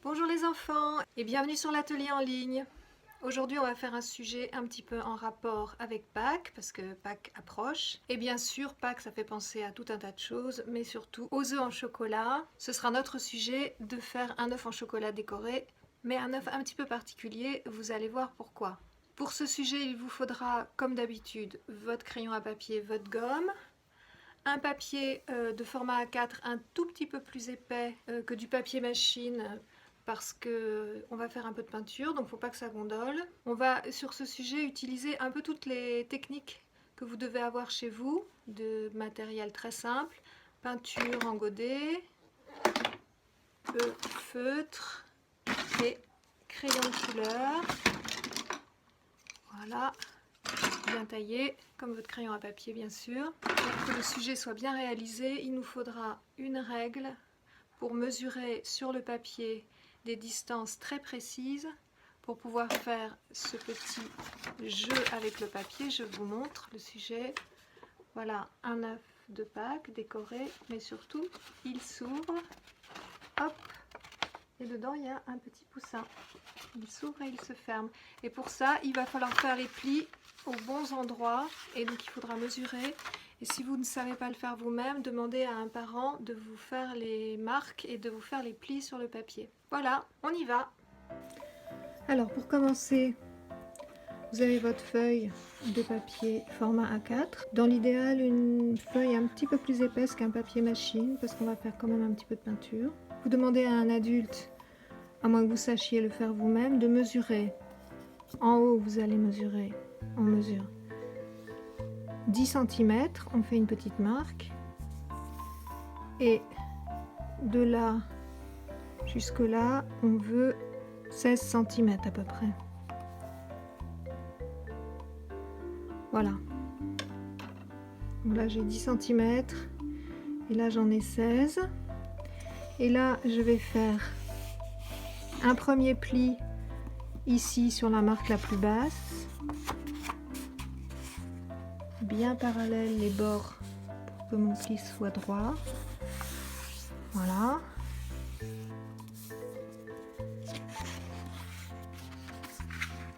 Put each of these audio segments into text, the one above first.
Bonjour les enfants et bienvenue sur l'atelier en ligne. Aujourd'hui on va faire un sujet un petit peu en rapport avec Pâques parce que Pâques approche. Et bien sûr Pâques ça fait penser à tout un tas de choses mais surtout aux œufs en chocolat. Ce sera notre sujet de faire un œuf en chocolat décoré mais un œuf un petit peu particulier, vous allez voir pourquoi. Pour ce sujet il vous faudra comme d'habitude votre crayon à papier, votre gomme. Un papier de format A4 un tout petit peu plus épais que du papier machine parce qu'on va faire un peu de peinture, donc il ne faut pas que ça gondole. On va sur ce sujet utiliser un peu toutes les techniques que vous devez avoir chez vous, de matériel très simple, peinture en godet, feutre et crayon de couleur. Voilà, bien taillé, comme votre crayon à papier bien sûr. Pour que le sujet soit bien réalisé, il nous faudra une règle pour mesurer sur le papier des distances très précises pour pouvoir faire ce petit jeu avec le papier. Je vous montre le sujet. Voilà un œuf de Pâques décoré, mais surtout il s'ouvre, hop, et dedans il y a un petit poussin. Il s'ouvre et il se ferme. Et pour ça, il va falloir faire les plis aux bons endroits. Et donc il faudra mesurer. Et si vous ne savez pas le faire vous-même, demandez à un parent de vous faire les marques et de vous faire les plis sur le papier. Voilà, on y va. Alors pour commencer, vous avez votre feuille de papier format A4. Dans l'idéal, une feuille un petit peu plus épaisse qu'un papier machine parce qu'on va faire quand même un petit peu de peinture. Vous demandez à un adulte, à moins que vous sachiez le faire vous-même, de mesurer. En haut, vous allez mesurer, on mesure 10 cm, on fait une petite marque. Et de là jusque là, on veut 16 cm à peu près. Voilà. Donc là, j'ai 10 cm. Et là, j'en ai 16. Et là, je vais faire un premier pli ici sur la marque la plus basse, bien parallèle les bords pour que mon pli soit droit. Voilà.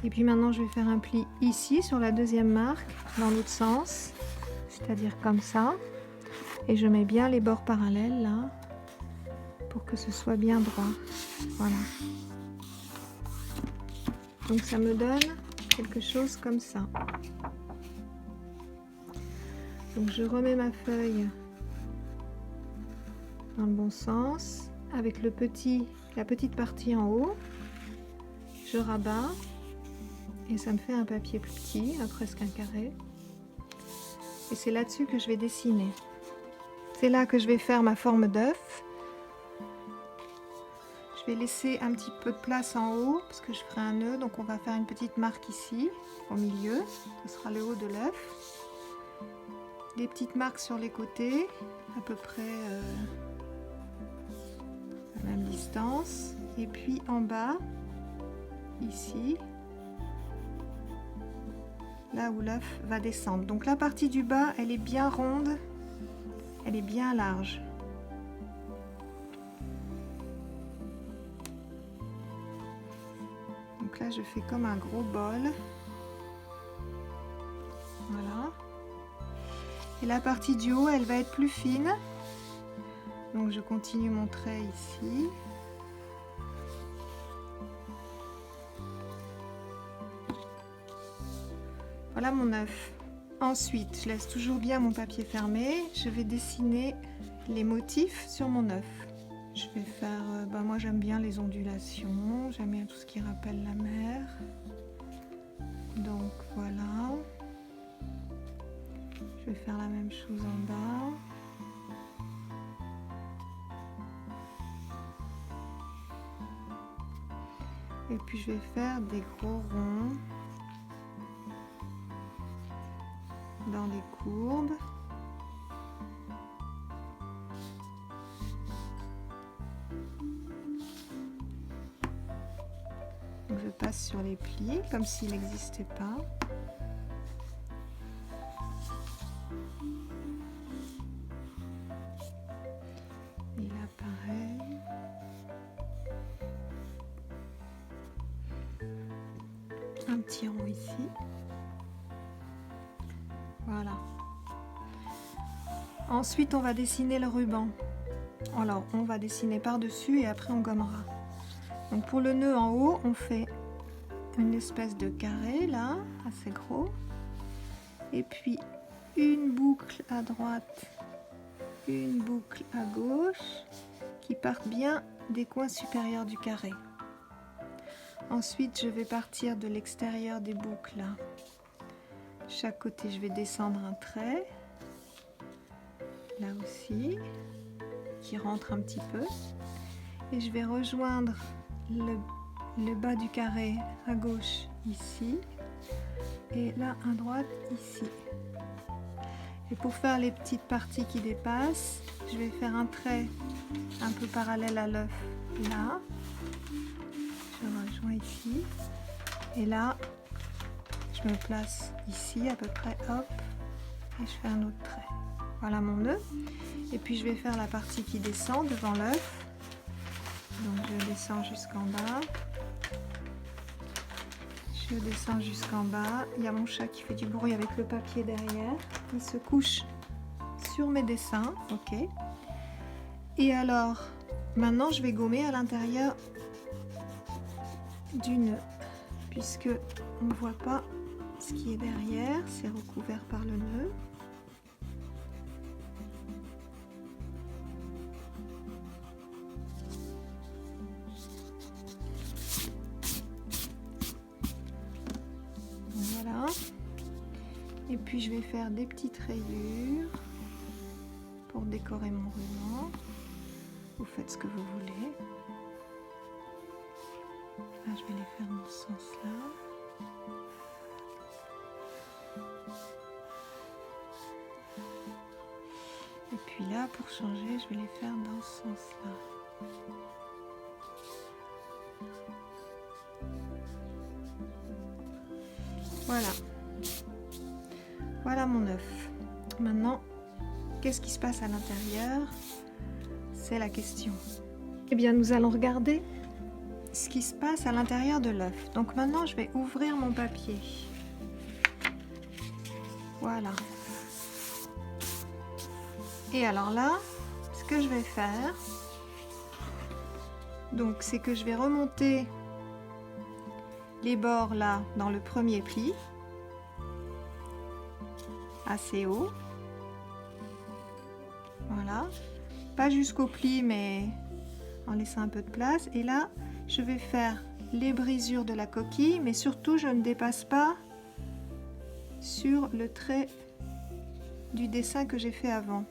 Et puis maintenant je vais faire un pli ici sur la deuxième marque dans l'autre sens, c'est-à-dire comme ça. Et je mets bien les bords parallèles là pour que ce soit bien droit. Voilà. Donc ça me donne quelque chose comme ça. Donc je remets ma feuille dans le bon sens avec la petite partie en haut. Je rabats et ça me fait un papier plus petit, presque un carré. Et c'est là-dessus que je vais dessiner. C'est là que je vais faire ma forme d'œuf. Je vais laisser un petit peu de place en haut parce que je ferai un nœud, donc on va faire une petite marque ici au milieu. Ce sera le haut de l'œuf. Des petites marques sur les côtés, à peu près à la même distance. Et puis en bas, ici, là où l'œuf va descendre. Donc la partie du bas, elle est bien ronde, elle est bien large. Donc là, je fais comme un gros bol. Voilà. Et la partie du haut, elle va être plus fine. Donc je continue mon trait ici. Voilà mon œuf. Ensuite, je laisse toujours bien mon papier fermé. Je vais dessiner les motifs sur mon œuf. Je vais faire, moi j'aime bien les ondulations, j'aime bien tout ce qui rappelle la mer. Donc voilà. Je vais faire la même chose en bas. Et puis je vais faire des gros ronds dans les courbes. Donc je passe sur les plis comme s'il n'existait pas. Et là pareil. un petit rond ici. Voilà. Ensuite, on va dessiner le ruban. Alors, on va dessiner par-dessus et après on gommera. Donc pour le nœud en haut, on fait une espèce de carré là, assez gros. Et puis une boucle à droite, une boucle à gauche qui partent bien des coins supérieurs du carré. Ensuite, je vais partir de l'extérieur des boucles là. Chaque côté, je vais descendre un trait. Là aussi, qui rentre un petit peu. Et je vais rejoindre le bas du carré à gauche ici. Et là, à droite ici. Et pour faire les petites parties qui dépassent, je vais faire un trait un peu parallèle à l'œuf là. Je rejoins ici. Et là, je me place ici à peu près, hop, et je fais un autre trait. Voilà mon nœud. Et puis je vais faire la partie qui descend devant l'œuf. Donc je descends jusqu'en bas. Je descends jusqu'en bas. Il y a mon chat qui fait du bruit avec le papier derrière. Il se couche sur mes dessins. Ok. Et alors, maintenant je vais gommer à l'intérieur du nœud. Puisque on ne voit pas ce qui est derrière. C'est recouvert par le nœud. Voilà. Et puis je vais faire des petites rayures pour décorer mon ruban. Vous faites ce que vous voulez. Là, je vais les faire dans ce sens-là. Et puis là, pour changer, je vais les faire dans ce sens-là. Voilà. Voilà mon œuf. Maintenant, qu'est-ce qui se passe à l'intérieur? C'est la question. Eh bien, nous allons regarder ce qui se passe à l'intérieur de l'œuf. Donc maintenant, je vais ouvrir mon papier. Voilà. Et alors là, ce que je vais faire, donc c'est que je vais remonter les bords là dans le premier pli, assez haut. Voilà. Pas jusqu'au pli, mais en laissant un peu de place. Et là, je vais faire les brisures de la coquille, mais surtout, je ne dépasse pas sur le trait du dessin que j'ai fait avant.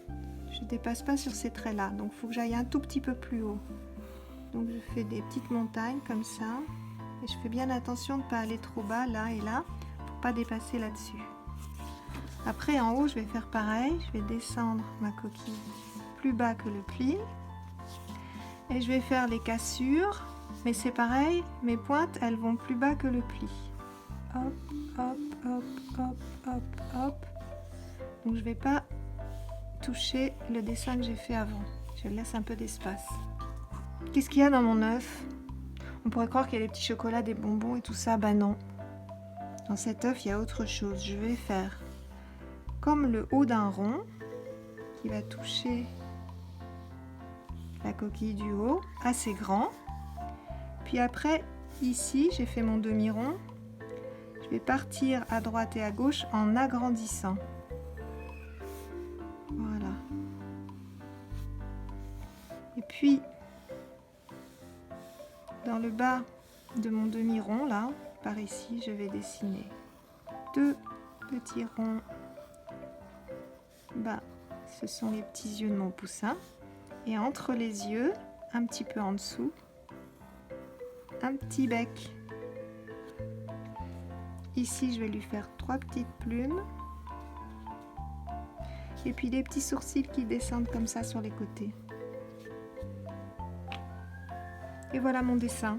Je ne dépasse pas sur ces traits-là, donc il faut que j'aille un tout petit peu plus haut. Donc je fais des petites montagnes comme ça, et je fais bien attention de ne pas aller trop bas, là et là, pour ne pas dépasser là-dessus. Après, en haut, je vais faire pareil, je vais descendre ma coquille plus bas que le pli, et je vais faire les cassures, mais c'est pareil, mes pointes, elles vont plus bas que le pli. Hop, hop, hop, hop, hop, hop. Donc je ne vais pas toucher le dessin que j'ai fait avant. Je laisse un peu d'espace. Qu'est-ce qu'il y a dans mon œuf? On pourrait croire qu'il y a des petits chocolats, des bonbons et tout ça. Bah non. Dans cet œuf, il y a autre chose. Je vais faire comme le haut d'un rond qui va toucher la coquille du haut, assez grand. Puis après, ici, j'ai fait mon demi-rond. Je vais partir à droite et à gauche en agrandissant. Voilà. Et puis, dans le bas de mon demi-rond, là, par ici, je vais dessiner deux petits ronds. Bas, ce sont les petits yeux de mon poussin. Et entre les yeux, un petit peu en dessous, un petit bec. Ici, je vais lui faire 3 petites plumes. Et puis des petits sourcils qui descendent comme ça sur les côtés. Et voilà mon dessin.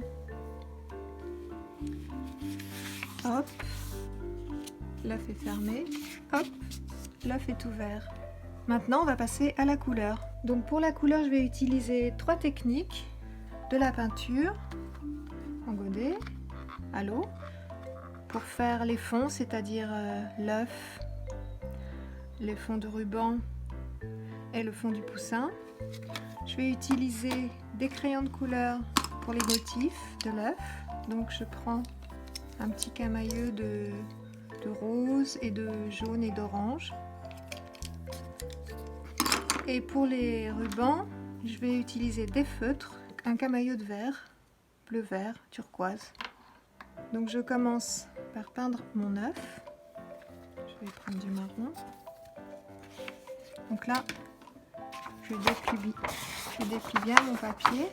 Hop, l'œuf est fermé. Hop, l'œuf est ouvert. Maintenant, on va passer à la couleur. Donc pour la couleur, je vais utiliser 3 techniques. De la peinture en godet, à l'eau, pour faire les fonds, c'est-à-dire l'œuf, les fonds de ruban et le fond du poussin. Je vais utiliser des crayons de couleur pour les motifs de l'œuf. Donc je prends un petit camailleux de rose et de jaune et d'orange. Et pour les rubans, je vais utiliser des feutres, un camailleux de vert, bleu-vert, turquoise. Donc je commence par peindre mon œuf. Je vais prendre du marron. Donc là, je déplie bien mon papier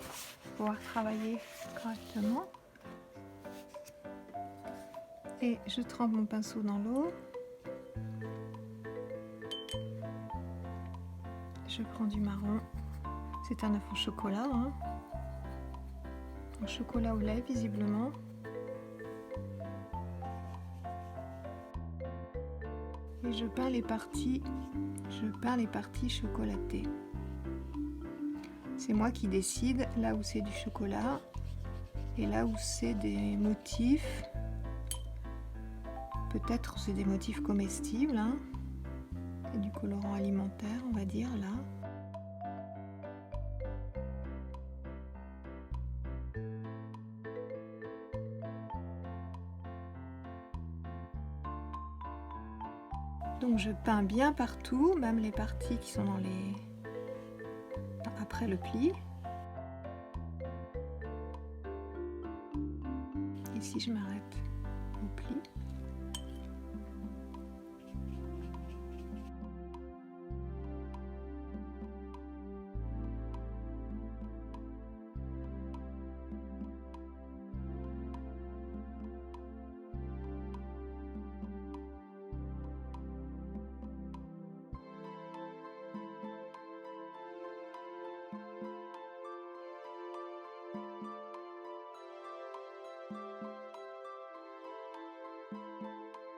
pour pouvoir travailler correctement. Et je trempe mon pinceau dans l'eau. Je prends du marron. C'est un œuf au chocolat, hein. Un chocolat au lait visiblement. Et je peins les parties chocolatées. C'est moi qui décide là où c'est du chocolat et là où c'est des motifs. Peut-être c'est des motifs comestibles, hein. Et du colorant alimentaire, on va dire là. Donc je peins bien partout, même les parties qui sont après le pli. Ici je m'arrête au pli.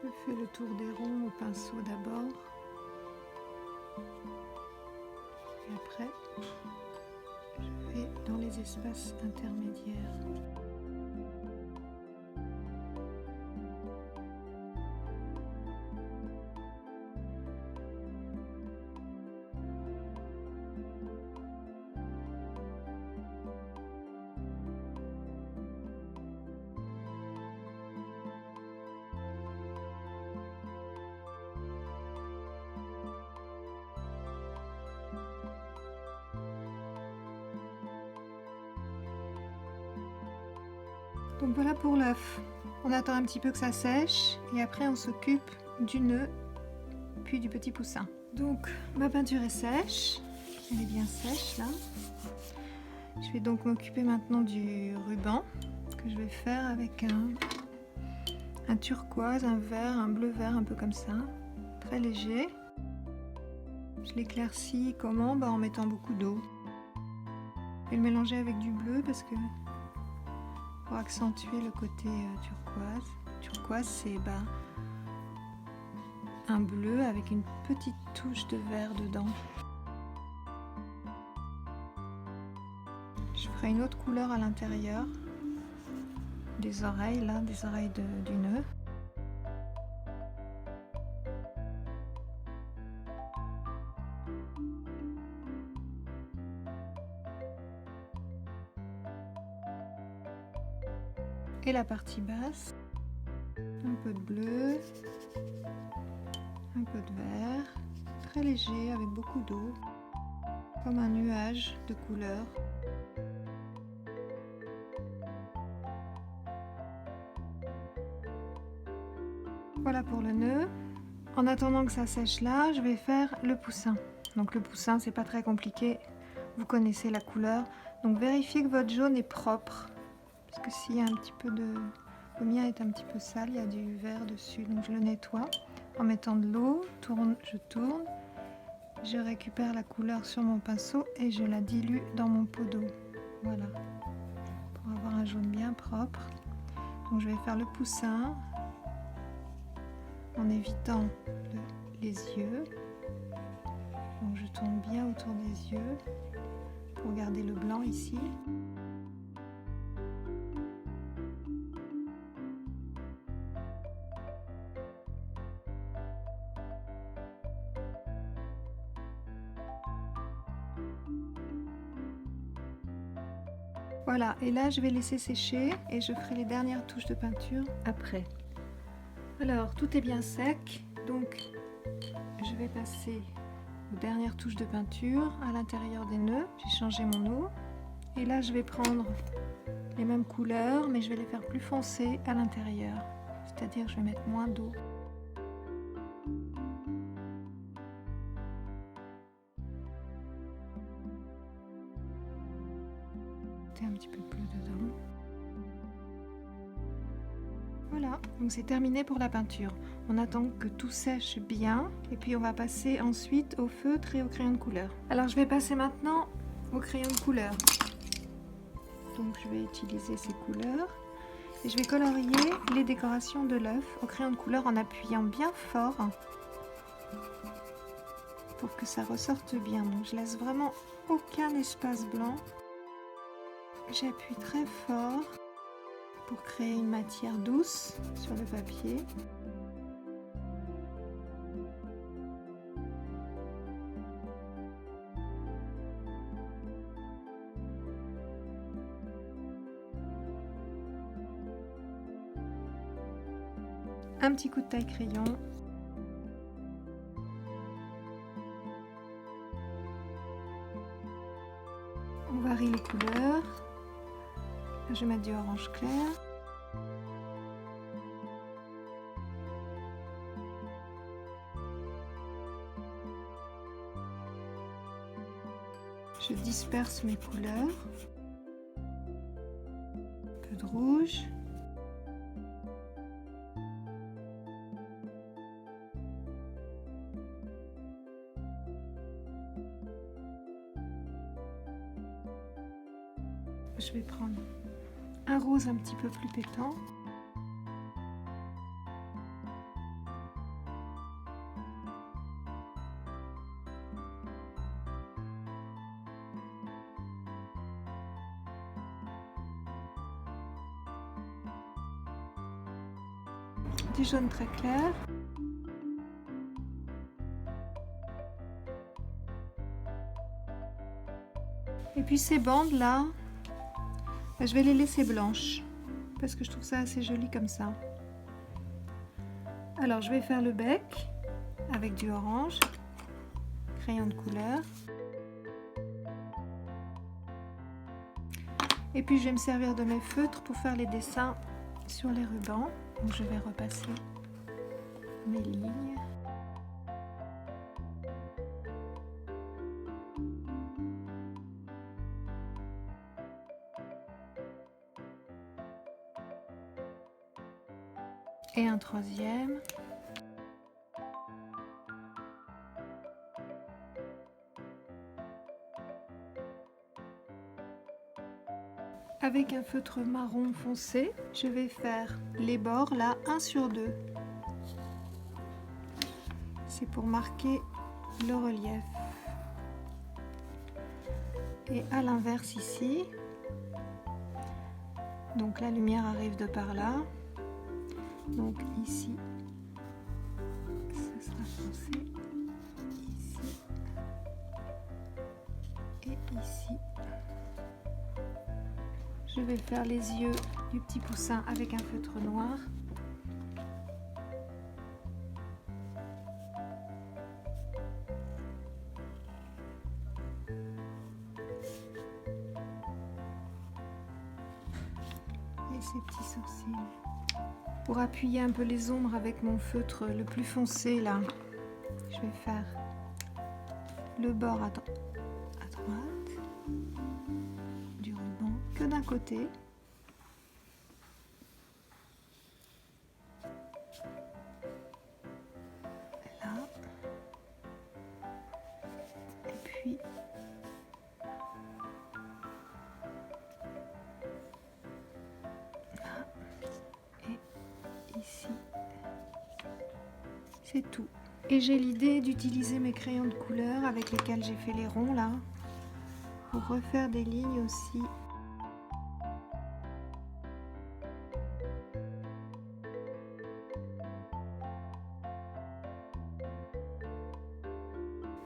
Je fais le tour des ronds au pinceau d'abord. Et après, je vais dans les espaces intermédiaires. Donc voilà pour l'œuf. On attend un petit peu que ça sèche et après on s'occupe du nœud puis du petit poussin. Donc ma peinture est sèche, elle est bien sèche là. Je vais donc m'occuper maintenant du ruban que je vais faire avec un turquoise, un vert, un bleu-vert un peu comme ça, très léger. Je l'éclaircis comment? En mettant beaucoup d'eau. Je vais le mélanger avec du bleu parce que pour accentuer le côté turquoise. Turquoise, c'est un bleu avec une petite touche de vert dedans. Je ferai une autre couleur à l'intérieur des oreilles, là, des oreilles du nœud. Et la partie basse, un peu de bleu, un peu de vert, très léger avec beaucoup d'eau, comme un nuage de couleurs. Voilà pour le nœud. En attendant que ça sèche là, je vais faire le poussin. Donc le poussin, c'est pas très compliqué, vous connaissez la couleur. Donc vérifiez que votre jaune est propre. Parce que s'il y a un petit peu de... Le mien est un petit peu sale, il y a du vert dessus, donc je le nettoie en mettant de l'eau, je tourne, je récupère la couleur sur mon pinceau et je la dilue dans mon pot d'eau. Voilà, pour avoir un jaune bien propre. Donc je vais faire le poussin en évitant les yeux. Donc je tourne bien autour des yeux pour garder le blanc ici. Voilà, et là je vais laisser sécher et je ferai les dernières touches de peinture après. Alors tout est bien sec, donc je vais passer aux dernières touches de peinture à l'intérieur des nœuds. J'ai changé mon eau et là je vais prendre les mêmes couleurs mais je vais les faire plus foncées à l'intérieur, c'est-à-dire je vais mettre moins d'eau. Un petit peu plus dedans. Voilà, donc c'est terminé pour la peinture. On attend que tout sèche bien et puis on va passer ensuite au feutre et au crayon de couleur. Alors je vais passer maintenant au crayon de couleur. Donc je vais utiliser ces couleurs et je vais colorier les décorations de l'œuf au crayon de couleur en appuyant bien fort pour que ça ressorte bien. Donc je laisse vraiment aucun espace blanc. J'appuie très fort pour créer une matière douce sur le papier. Un petit coup de taille crayon. On varie les couleurs. Je vais mettre du orange clair. Je disperse mes couleurs. Un peu de rouge. Je vais prendre un rose un petit peu plus pétant. Du jaune très clair. Et puis ces bandes là, je vais les laisser blanches parce que je trouve ça assez joli comme ça. Alors je vais faire le bec avec du orange, crayon de couleur. Et puis je vais me servir de mes feutres pour faire les dessins sur les rubans. Donc je vais repasser mes lignes. Et un troisième. Avec un feutre marron foncé, je vais faire les bords là 1 sur 2. C'est pour marquer le relief. Et à l'inverse ici, donc la lumière arrive de par là. Donc ici, ça sera foncé, ici et ici. Je vais faire les yeux du petit poussin avec un feutre noir. Et ses petits sourcils. Pour appuyer un peu les ombres avec mon feutre le plus foncé là, je vais faire le bord à droite du ruban que d'un côté. Là. Et puis là. Et ici. C'est tout. Et j'ai l'idée d'utiliser mes crayons de couleur avec lesquels j'ai fait les ronds là, pour refaire des lignes aussi.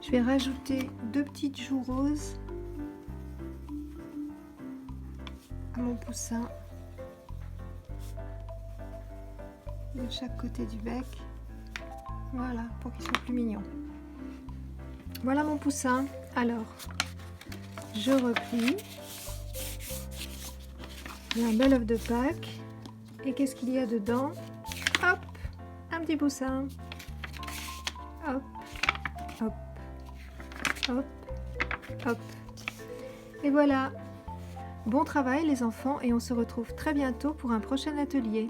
Je vais rajouter 2 petites joues roses mon poussin de chaque côté du bec. Voilà, pour qu'il soit plus mignon. Voilà mon poussin. Alors, je replie un bel œuf de Pâques. Et qu'est-ce qu'il y a dedans? Hop, un petit poussin. Hop, hop, hop, hop. Et voilà. Bon travail les enfants et on se retrouve très bientôt pour un prochain atelier.